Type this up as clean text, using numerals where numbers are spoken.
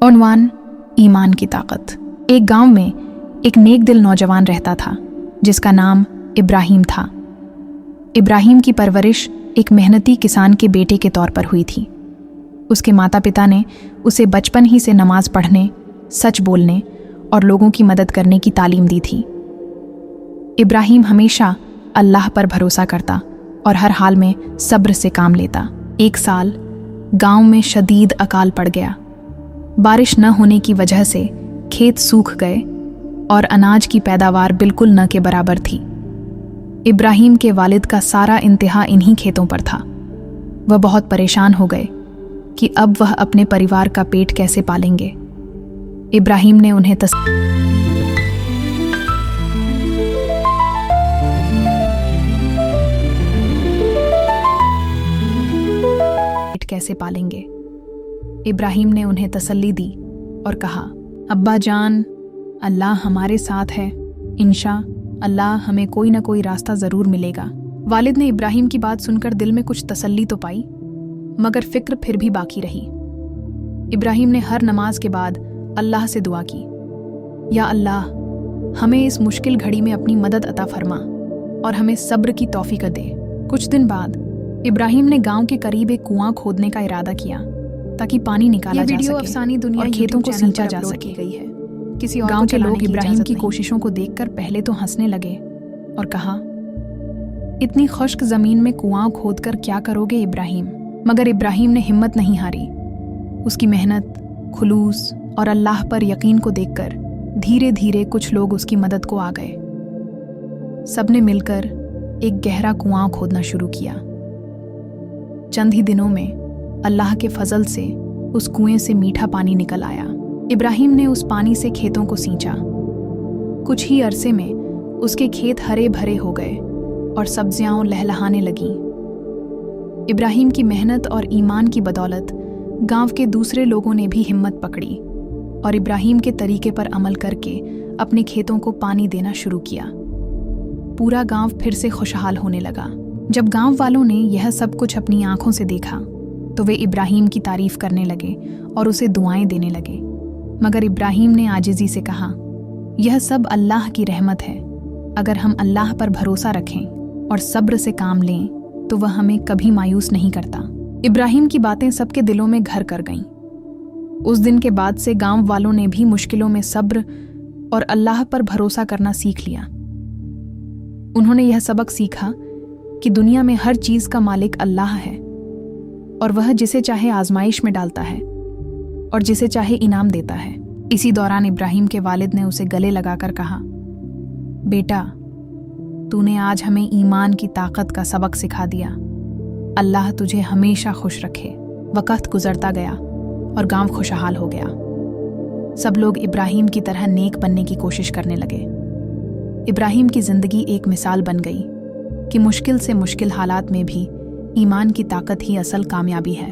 उन्वान ईमान की ताकत। एक गांव में एक नेक दिल नौजवान रहता था जिसका नाम इब्राहिम था। इब्राहिम की परवरिश एक मेहनती किसान के बेटे के तौर पर हुई थी। उसके माता पिता ने उसे बचपन ही से नमाज पढ़ने, सच बोलने और लोगों की मदद करने की तालीम दी थी। इब्राहिम हमेशा अल्लाह पर भरोसा करता और हर हाल में सब्र से काम लेता। एक साल गांव में शदीद अकाल पड़ गया। बारिश न होने की वजह से खेत सूख गए और अनाज की पैदावार बिल्कुल न के बराबर थी। इब्राहिम के वालिद का सारा इंतहा इन्हीं खेतों पर था। वह बहुत परेशान हो गए कि अब वह अपने परिवार का पेट कैसे पालेंगे। इब्राहिम ने उन्हें इब्राहिम ने उन्हें तसल्ली दी और कहा, अब्बा जान, अल्लाह हमारे साथ है, इंशाअल्लाह हमें कोई ना कोई रास्ता ज़रूर मिलेगा। वालिद ने इब्राहिम की बात सुनकर दिल में कुछ तसल्ली तो पाई, मगर फिक्र फिर भी बाकी रही। इब्राहिम ने हर नमाज के बाद अल्लाह से दुआ की, या अल्लाह, हमें इस मुश्किल घड़ी में अपनी मदद अता फरमा और हमें सब्र की तौफीक दे। कुछ दिन बाद इब्राहिम ने गांव के करीब एक कुआं खोदने का इरादा किया ताकि पानी निकाला जा सके और खेतों को सींचा जा सके। गांव के लोग इब्राहिम की कोशिशों को देखकर पहले तो हंसने लगे और कहा, इतनी खुश्क जमीन में कुआं खोदकर क्या करोगे इब्राहिम? मगर इब्राहिम ने हिम्मत नहीं हारी। उसकी मेहनत, खुलूस और अल्लाह पर यकीन को देखकर धीरे धीरे कुछ लोग उसकी मदद को आ गए। सबने मिलकर एक गहरा कुआं खोदना शुरू किया। चंद ही दिनों में अल्लाह के फजल से उस कुएं से मीठा पानी निकल आया। इब्राहिम ने उस पानी से खेतों को सींचा। कुछ ही अरसे में उसके खेत हरे भरे हो गए और सब्जियां लहलहाने लगीं। इब्राहिम की मेहनत और ईमान की बदौलत गांव के दूसरे लोगों ने भी हिम्मत पकड़ी और इब्राहिम के तरीके पर अमल करके अपने खेतों को पानी देना शुरू किया। पूरा गांव फिर से खुशहाल होने लगा। जब गांव वालों ने यह सब कुछ अपनी आंखों से देखा तो वे इब्राहिम की तारीफ करने लगे और उसे दुआएं देने लगे। मगर इब्राहिम ने आजिज़ी से कहा, यह सब अल्लाह की रहमत है। अगर हम अल्लाह पर भरोसा रखें और सब्र से काम लें तो वह हमें कभी मायूस नहीं करता। इब्राहिम की बातें सबके दिलों में घर कर गईं। उस दिन के बाद से गांव वालों ने भी मुश्किलों में सब्र और अल्लाह पर भरोसा करना सीख लिया। उन्होंने यह सबक सीखा कि दुनिया में हर चीज का मालिक अल्लाह है और वह जिसे चाहे आजमाइश में डालता है और जिसे चाहे इनाम देता है। इसी दौरान इब्राहिम के वालिद ने उसे गले लगाकर कहा, बेटा, तूने आज हमें ईमान की ताकत का सबक सिखा दिया। अल्लाह तुझे हमेशा खुश रखे। वक्त गुजरता गया और गांव खुशहाल हो गया। सब लोग इब्राहिम की तरह नेक बनने की कोशिश करने लगे। इब्राहिम की जिंदगी एक मिसाल बन गई कि मुश्किल से मुश्किल हालात में भी ईमान की ताकत ही असल कामयाबी है।